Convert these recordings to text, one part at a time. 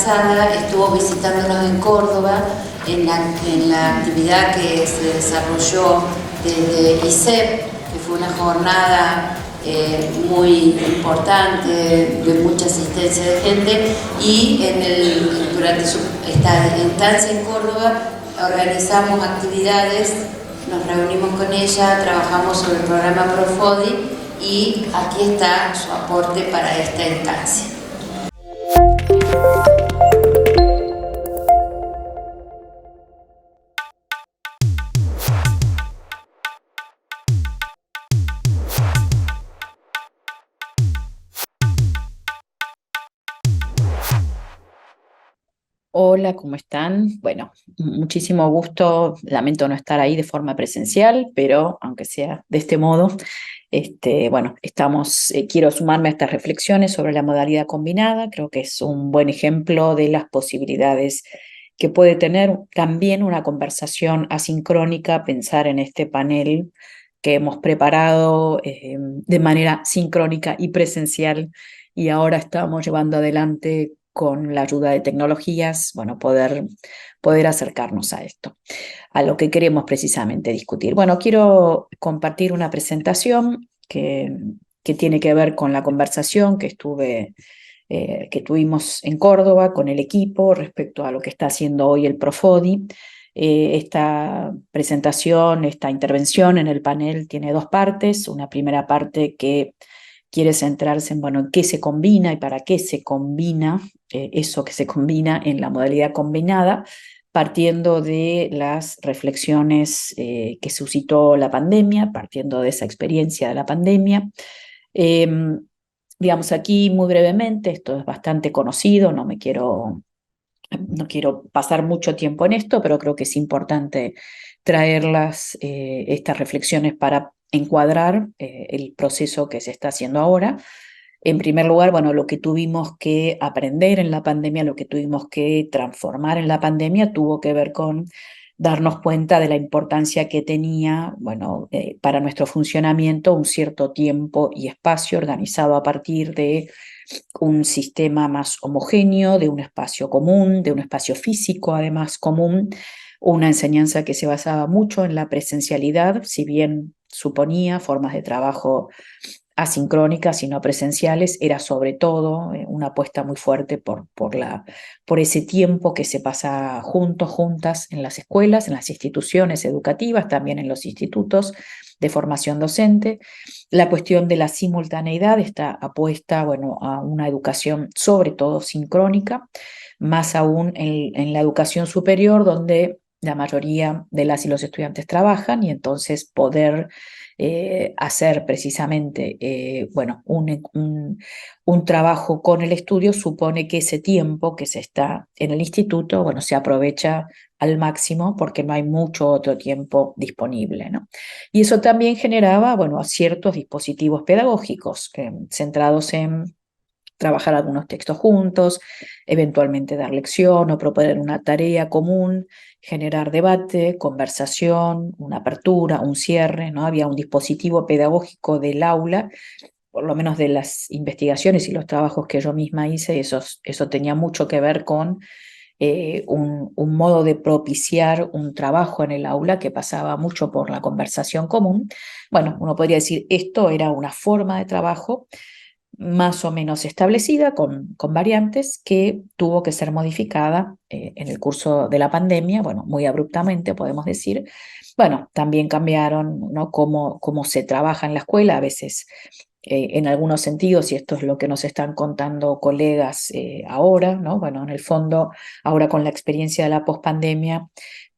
pasada estuvo visitándonos en Córdoba en la actividad que se desarrolló desde ISEP, que fue una jornada muy importante, de mucha asistencia de gente, y durante esta estancia en Córdoba organizamos actividades, nos reunimos con ella, trabajamos sobre el programa Profodi y aquí está su aporte para esta instancia. Hola, ¿cómo están? Bueno, muchísimo gusto. Lamento no estar ahí de forma presencial, pero aunque sea de este modo, bueno, quiero sumarme a estas reflexiones sobre la modalidad combinada. Creo que es un buen ejemplo de las posibilidades que puede tener también una conversación asincrónica, pensar en este panel que hemos preparado de manera sincrónica y presencial, y ahora estamos llevando adelante con la ayuda de tecnologías, bueno, poder acercarnos a esto, a lo que queremos precisamente discutir. Bueno, quiero compartir una presentación que tiene que ver con la conversación que tuvimos en Córdoba con el equipo respecto a lo que está haciendo hoy el Profodi. Esta presentación, esta intervención en el panel tiene dos partes. Una primera parte que quiere centrarse en, bueno, en qué se combina y para qué se combina eso que se combina en la modalidad combinada, partiendo de las reflexiones que suscitó la pandemia, partiendo de esa experiencia de la pandemia. Digamos aquí muy brevemente, esto es bastante conocido, no quiero pasar mucho tiempo en esto, pero creo que es importante traerlas, estas reflexiones para encuadrar el proceso que se está haciendo ahora. En primer lugar, bueno, lo que tuvimos que aprender en la pandemia, lo que tuvimos que transformar en la pandemia, tuvo que ver con darnos cuenta de la importancia que tenía, bueno, para nuestro funcionamiento un cierto tiempo y espacio organizado a partir de un sistema más homogéneo, de un espacio común, de un espacio físico además común, una enseñanza que se basaba mucho en la presencialidad, si bien suponía formas de trabajo asincrónicas y no presenciales, era sobre todo una apuesta muy fuerte por ese tiempo que se pasa juntos, juntas en las escuelas, en las instituciones educativas, también en los institutos de formación docente. La cuestión de la simultaneidad está apuesta, bueno, a una educación sobre todo sincrónica, más aún en la educación superior, donde la mayoría de las y los estudiantes trabajan, y entonces poder hacer precisamente bueno, un trabajo con el estudio supone que ese tiempo que se está en el instituto, bueno, se aprovecha al máximo porque no hay mucho otro tiempo disponible, ¿no? Y eso también generaba, bueno, ciertos dispositivos pedagógicos centrados en trabajar algunos textos juntos, eventualmente dar lección o proponer una tarea común, generar debate, conversación, una apertura, un cierre, ¿no? Había un dispositivo pedagógico del aula, por lo menos de las investigaciones y los trabajos que yo misma hice, eso tenía mucho que ver con un modo de propiciar un trabajo en el aula que pasaba mucho por la conversación común. Bueno, uno podría decir, esto era una forma de trabajo más o menos establecida, con variantes, que tuvo que ser modificada en el curso de la pandemia, bueno, muy abruptamente podemos decir. Bueno, también cambiaron, ¿no?, cómo se trabaja en la escuela, a veces en algunos sentidos, y esto es lo que nos están contando colegas ahora, ¿no? Bueno, en el fondo, ahora con la experiencia de la pospandemia,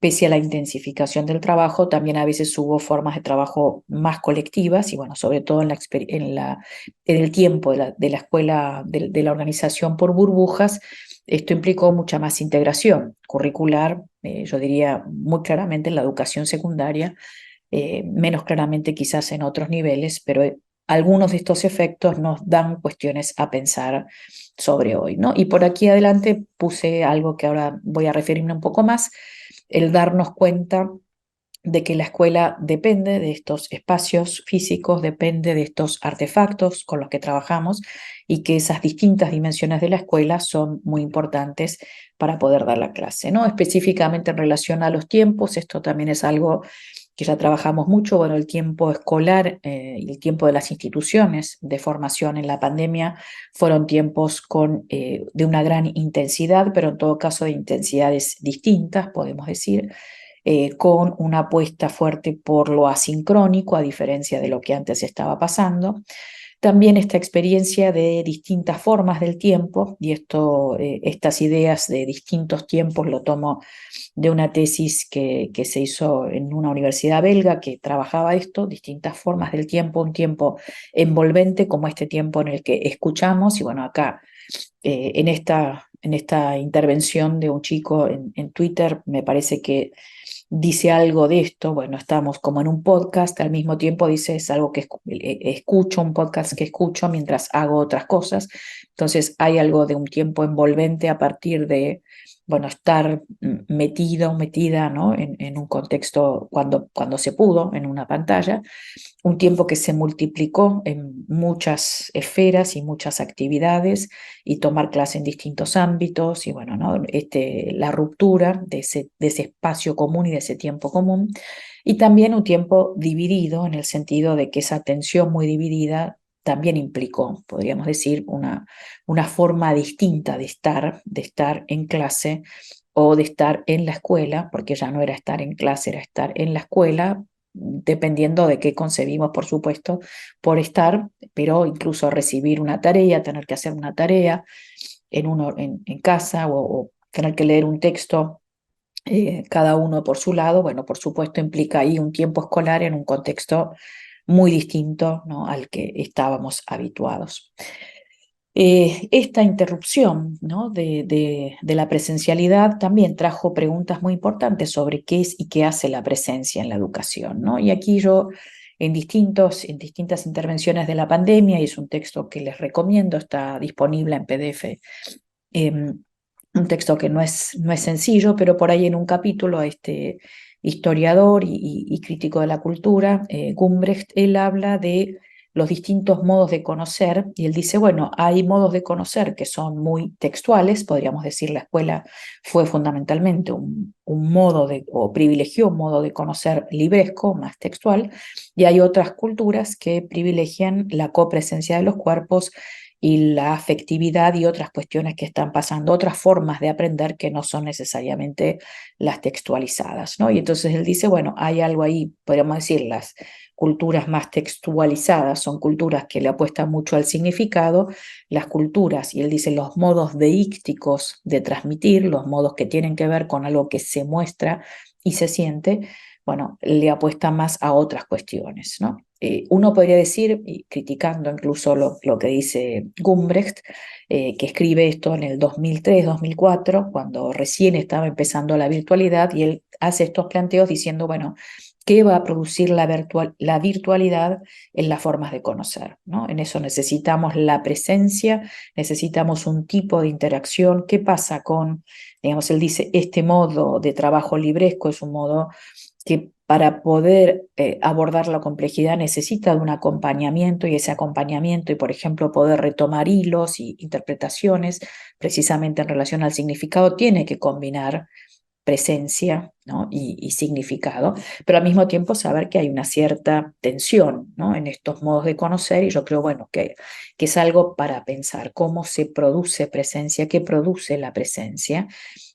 pese a la intensificación del trabajo, también a veces hubo formas de trabajo más colectivas, y bueno, sobre todo en el tiempo de la escuela, de la organización por burbujas. Esto implicó mucha más integración curricular, yo diría muy claramente en la educación secundaria, menos claramente quizás en otros niveles, pero algunos de estos efectos nos dan cuestiones a pensar sobre hoy, ¿no? Y por aquí adelante puse algo que ahora voy a referirme un poco más, el darnos cuenta de que la escuela depende de estos espacios físicos, depende de estos artefactos con los que trabajamos y que esas distintas dimensiones de la escuela son muy importantes para poder dar la clase, ¿no? Específicamente en relación a los tiempos, esto también es algo que ya trabajamos mucho, bueno, el tiempo escolar y el tiempo de las instituciones de formación en la pandemia fueron tiempos de una gran intensidad, pero en todo caso de intensidades distintas, podemos decir, con una apuesta fuerte por lo asincrónico, a diferencia de lo que antes estaba pasando. También esta experiencia de distintas formas del tiempo, y estas ideas de distintos tiempos lo tomo de una tesis que se hizo en una universidad belga que trabajaba esto, distintas formas del tiempo, un tiempo envolvente como este tiempo en el que escuchamos, y bueno, acá en esta intervención de un chico en Twitter me parece que dice algo de esto. Bueno, estamos como en un podcast, al mismo tiempo dice es algo que escucho, un podcast que escucho mientras hago otras cosas. Entonces hay algo de un tiempo envolvente a partir de, bueno, estar metido, metida, ¿no? En un contexto cuando se pudo, en una pantalla, un tiempo que se multiplicó en muchas esferas y muchas actividades y tomar clase en distintos ámbitos y bueno, ¿no? La ruptura de ese espacio común y de ese tiempo común y también un tiempo dividido en el sentido de que esa atención muy dividida también implicó, podríamos decir, una forma distinta de estar en clase o de estar en la escuela, porque ya no era estar en clase, era estar en la escuela, dependiendo de qué concebimos, por supuesto, por estar, pero incluso recibir una tarea, tener que hacer una tarea en casa o tener que leer un texto, cada uno por su lado, bueno, por supuesto implica ahí un tiempo escolar en un contexto muy distinto, ¿no? Al que estábamos habituados. Esta interrupción, ¿no? de la presencialidad también trajo preguntas muy importantes sobre qué es y qué hace la presencia en la educación, ¿no? Y aquí yo, en distintas intervenciones de la pandemia, y es un texto que les recomiendo, está disponible en PDF, un texto que no es sencillo, pero por ahí en un capítulo este historiador y crítico de la cultura, Gumbrecht, él habla de los distintos modos de conocer, y él dice, bueno, hay modos de conocer que son muy textuales, podríamos decir, la escuela fue fundamentalmente un modo o privilegió un modo de conocer libresco, más textual, y hay otras culturas que privilegian la copresencia de los cuerpos y la afectividad y otras cuestiones que están pasando, otras formas de aprender que no son necesariamente las textualizadas, ¿no? Y entonces él dice, bueno, hay algo ahí, podríamos decir, las culturas más textualizadas son culturas que le apuestan mucho al significado, las culturas, y él dice, los modos deícticos de transmitir, los modos que tienen que ver con algo que se muestra y se siente, bueno, le apuesta más a otras cuestiones, ¿no? Uno podría decir, y criticando incluso lo que dice Gumbrecht, que escribe esto en el 2003-2004, cuando recién estaba empezando la virtualidad, y él hace estos planteos diciendo, bueno, ¿qué va a producir la virtualidad en las formas de conocer, ¿no? En eso necesitamos la presencia, necesitamos un tipo de interacción. ¿Qué pasa con, digamos, él dice, este modo de trabajo libresco es un modo que para poder abordar la complejidad necesita de un acompañamiento, y ese acompañamiento y, por ejemplo, poder retomar hilos y interpretaciones precisamente en relación al significado, tiene que combinar presencia, ¿no? y significado, pero al mismo tiempo saber que hay una cierta tensión, ¿no? en estos modos de conocer, y yo creo, bueno, que es algo para pensar cómo se produce presencia, qué produce la presencia,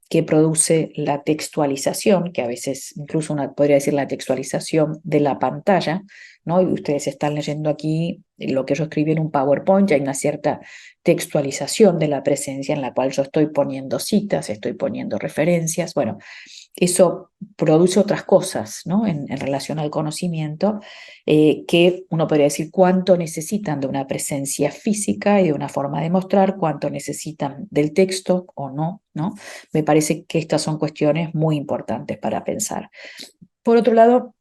que produce la textualización, que a veces incluso una podría decir la textualización de la pantalla, ¿no? Y ustedes están leyendo aquí lo que yo escribí en un PowerPoint, ya hay una cierta textualización de la presencia en la cual yo estoy poniendo citas, estoy poniendo referencias, bueno, eso produce otras cosas, ¿no? En relación al conocimiento, que uno podría decir cuánto necesitan de una presencia física y de una forma de mostrar, cuánto necesitan del texto o no, ¿no? Me parece que estas son cuestiones muy importantes para pensar. Por otro lado,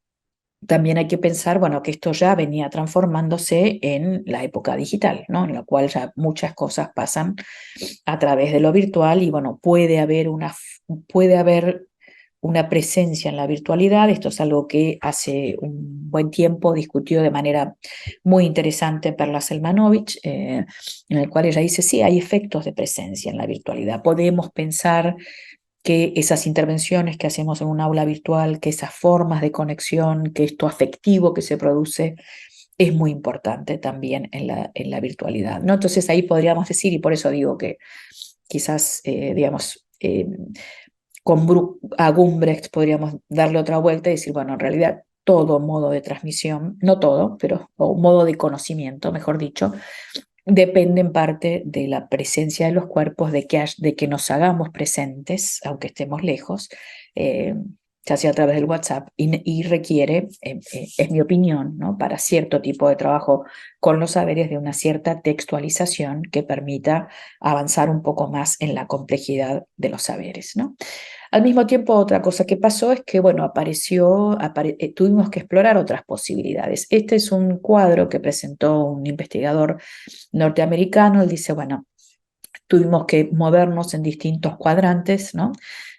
también hay que pensar, bueno, que esto ya venía transformándose en la época digital, ¿no? En la cual ya muchas cosas pasan a través de lo virtual y, bueno, puede haber una presencia en la virtualidad. Esto es algo que hace un buen tiempo discutió de manera muy interesante Perla Selmanovich, en el cual ella dice, sí, hay efectos de presencia en la virtualidad. Podemos pensar que esas intervenciones que hacemos en un aula virtual, que esas formas de conexión, que esto afectivo que se produce, es muy importante también en la virtualidad, ¿no? Entonces ahí podríamos decir, y por eso digo que quizás, digamos, a Gumbrecht podríamos darle otra vuelta y decir, bueno, en realidad todo modo de transmisión, no todo, pero o modo de conocimiento, mejor dicho, depende en parte de la presencia de los cuerpos, de que nos hagamos presentes, aunque estemos lejos, ya sea a través del WhatsApp, y requiere, es mi opinión, ¿no?, para cierto tipo de trabajo con los saberes, de una cierta textualización que permita avanzar un poco más en la complejidad de los saberes, ¿no? Al mismo tiempo, otra cosa que pasó es que, bueno, tuvimos que explorar otras posibilidades. Este es un cuadro que presentó un investigador norteamericano. Él dice, bueno, tuvimos que movernos en distintos cuadrantes, ¿no?,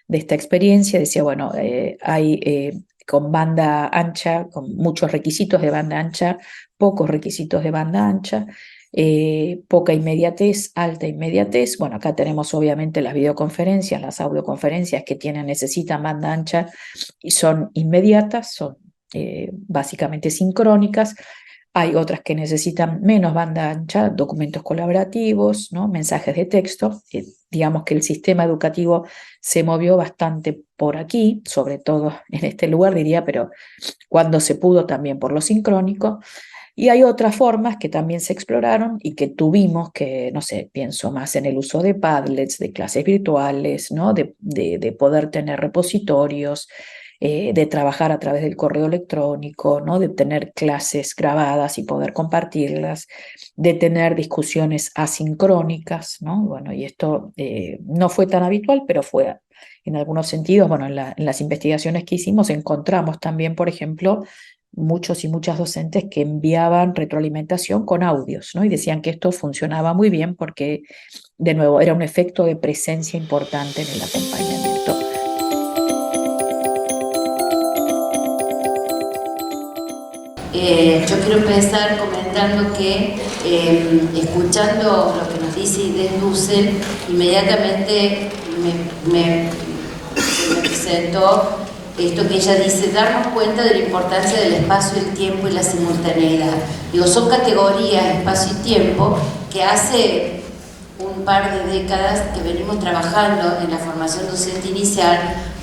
de esta experiencia. Decía, bueno, hay con banda ancha, con muchos requisitos de banda ancha, pocos requisitos de banda ancha, poca inmediatez, alta inmediatez. Bueno, acá tenemos obviamente las videoconferencias, las audioconferencias que necesitan banda ancha y son inmediatas, son básicamente sincrónicas. Hay otras que necesitan menos banda ancha, documentos colaborativos, ¿no?, mensajes de texto. Digamos que el sistema educativo se movió bastante por aquí, sobre todo en este lugar, diría, pero cuando se pudo también por lo sincrónico. Y hay otras formas que también se exploraron y que tuvimos que, no sé, pienso más en el uso de Padlets, de clases virtuales, ¿no?, de poder tener repositorios, de trabajar a través del correo electrónico, ¿no?, de tener clases grabadas y poder compartirlas, de tener discusiones asincrónicas, ¿no? Bueno, y esto no fue tan habitual, pero fue en algunos sentidos, bueno, en las investigaciones que hicimos encontramos también, por ejemplo, muchos y muchas docentes que enviaban retroalimentación con audios, ¿no?, y decían que esto funcionaba muy bien porque, de nuevo, era un efecto de presencia importante en el acompañamiento. Yo quiero empezar comentando que, escuchando lo que nos dice Inés Dussel, inmediatamente me presentó esto que ella dice, darnos cuenta de la importancia del espacio, el tiempo y la simultaneidad. Digo, son categorías, espacio y tiempo, que hace un par de décadas que venimos trabajando en la formación docente inicial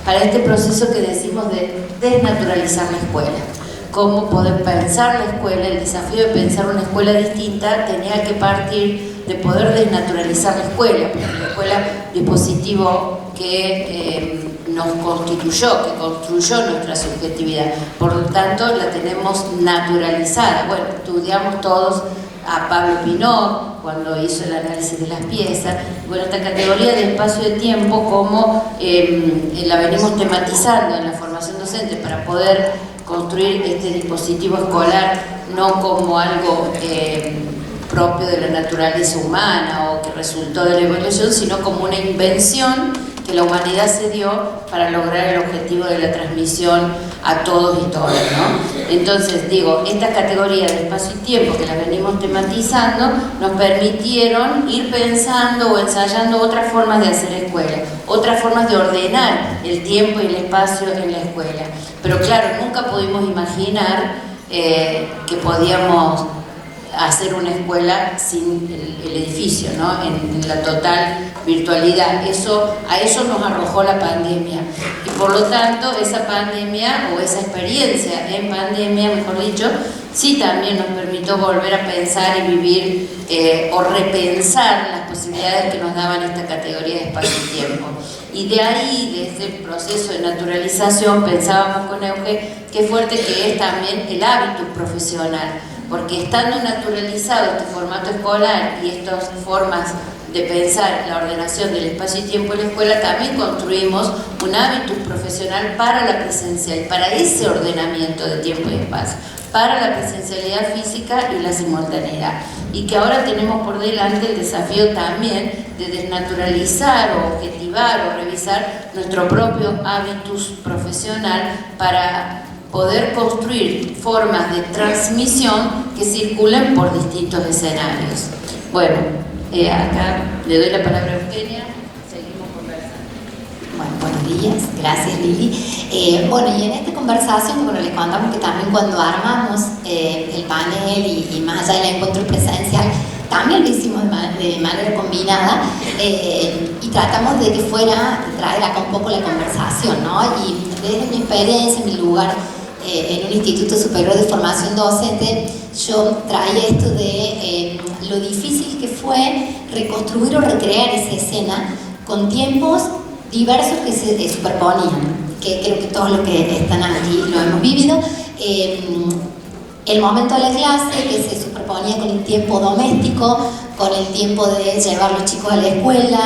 para este proceso que decimos de desnaturalizar la escuela. Cómo poder pensar la escuela, el desafío de pensar una escuela distinta tenía que partir de poder desnaturalizar la escuela, porque la escuela, dispositivo que nos constituyó, que construyó nuestra subjetividad, por lo tanto la tenemos naturalizada. Bueno, estudiamos todos a Pablo Pinot cuando hizo el análisis de las piezas. Bueno, esta categoría de espacio y tiempo, como la venimos tematizando en la formación docente para poder construir este dispositivo escolar no como algo propio de la naturaleza humana o que resultó de la evolución, sino como una invención que la humanidad se dio para lograr el objetivo de la transmisión a todos y todas, ¿no? Entonces, digo, estas categorías de espacio y tiempo que las venimos tematizando nos permitieron ir pensando o ensayando otras formas de hacer escuela, otras formas de ordenar el tiempo y el espacio en la escuela. Pero claro, nunca pudimos imaginar que podíamos hacer una escuela sin el edificio, ¿no?, en la total virtualidad. A eso nos arrojó la pandemia, y por lo tanto esa pandemia, o esa experiencia en pandemia, mejor dicho, sí también nos permitió volver a pensar y vivir o repensar las posibilidades que nos daban esta categoría de espacio y tiempo. Y de ahí, desde el proceso de naturalización, pensábamos con Euge qué fuerte que es también el hábito profesional, porque estando naturalizado este formato escolar y estas formas de pensar la ordenación del espacio y tiempo en la escuela, también construimos un hábito profesional para la presencial, para ese ordenamiento de tiempo y espacio, para la presencialidad física y la simultaneidad. Y que ahora tenemos por delante el desafío también de desnaturalizar o objetivar o revisar nuestro propio hábitus profesional para poder construir formas de transmisión que circulen por distintos escenarios. Bueno, acá le doy la palabra a Eugenia, seguimos conversando. Bueno, buenos días, gracias Lili. Bueno, y en esta conversación, bueno, les contamos que también cuando armamos el panel y más allá del encuentro presencial, también lo hicimos de manera combinada y tratamos de que fuera, de traer acá un poco la conversación, ¿no? Y desde mi experiencia, mi lugar en un instituto superior de formación docente, yo traía esto de lo difícil que fue reconstruir o recrear esa escena con tiempos diversos que se superponían, que creo que todos los que están aquí lo hemos vivido. El momento de la clase que se superponía con el tiempo doméstico, con el tiempo de llevar a los chicos a la escuela,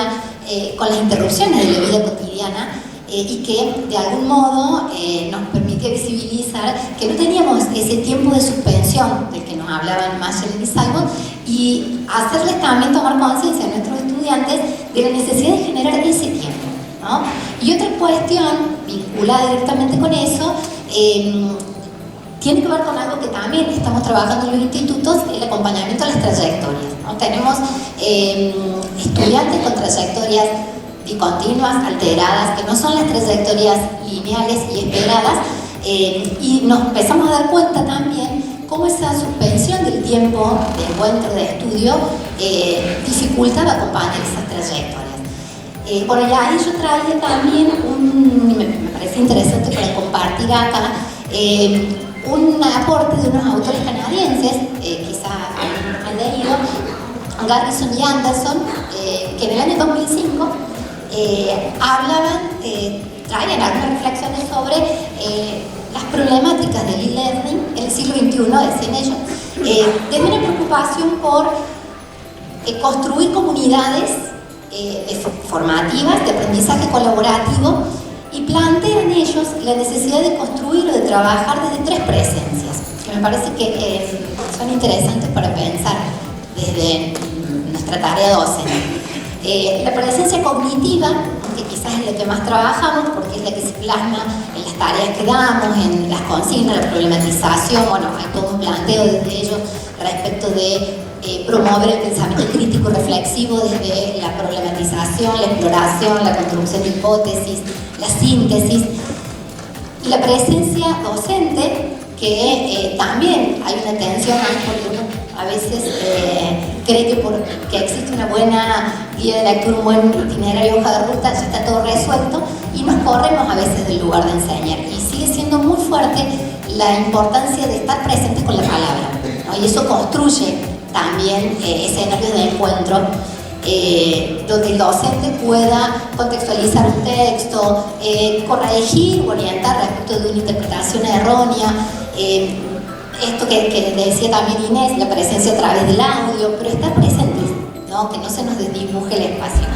con las interrupciones de la vida cotidiana, y que de algún modo nos permitía visibilizar que no teníamos ese tiempo de suspensión del que nos hablaban Marshall y Simon, y hacerles también tomar conciencia a nuestros estudiantes de la necesidad de generar ese tiempo, ¿no? Y otra cuestión vinculada directamente con eso tiene que ver con algo que también estamos trabajando en los institutos, el acompañamiento a las trayectorias, ¿no? Tenemos estudiantes con trayectorias discontinuas, alteradas, que no son las trayectorias lineales y esperadas, y nos empezamos a dar cuenta también cómo esa suspensión del tiempo de encuentro, de estudio, dificultaba acompañar esas trayectorias. Bueno, ya ahí yo traía también me parece interesante para compartir acá, un aporte de unos autores canadienses, quizá han leído, Garrison y Anderson, que en el año 2005 traían algunas reflexiones sobre las problemáticas del e-learning en el siglo XXI, decían ellos, desde una preocupación por construir comunidades formativas de aprendizaje colaborativo, y plantean ellos la necesidad de construir o de trabajar desde 3 presencias, que me parece que son interesantes para pensar desde nuestra tarea docente. La presencia cognitiva, que quizás es la que más trabajamos, porque es la que se plasma en las tareas que damos, en las consignas, la problematización. Bueno, hay todo un planteo desde ellos respecto de promover el pensamiento crítico reflexivo desde la problematización, la exploración, la construcción de hipótesis, la síntesis. Y la presencia docente, que también hay una tensión ahí, porque uno a veces cree que porque existe una buena guía de lectura, un buen itinerario, hoja de ruta, ya está todo resuelto, y nos corremos a veces del lugar de enseñar. Y sigue siendo muy fuerte la importancia de estar presentes con la palabra, ¿no? Y eso construye también escenarios de encuentro donde el docente pueda contextualizar un texto, corregir o orientar respecto de una interpretación errónea. Esto que decía también Inés, la presencia a través del audio, pero estar presentes, ¿no? Que no se nos desdibuje el espacio.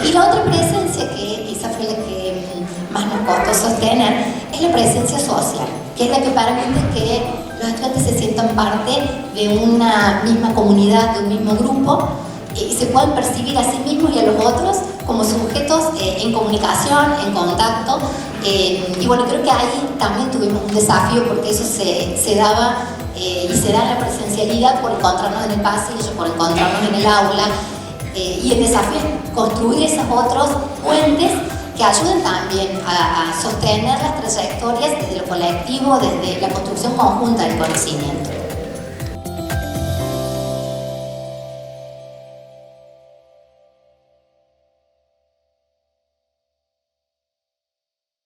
Y la otra presencia, que quizá fue la que más nos costó sostener, es la presencia social, que es la que permite que los estudiantes se sientan parte de una misma comunidad, de un mismo grupo, y se puedan percibir a sí mismos y a los otros como sujetos en comunicación, en contacto. Y bueno, creo que ahí también tuvimos un desafío, porque eso se daba y se da en la presencialidad por encontrarnos en el pasillo, por encontrarnos en el aula, y el desafío es construir esos otros puentes que ayuden también a sostener las trayectorias desde lo colectivo, desde la construcción conjunta del conocimiento.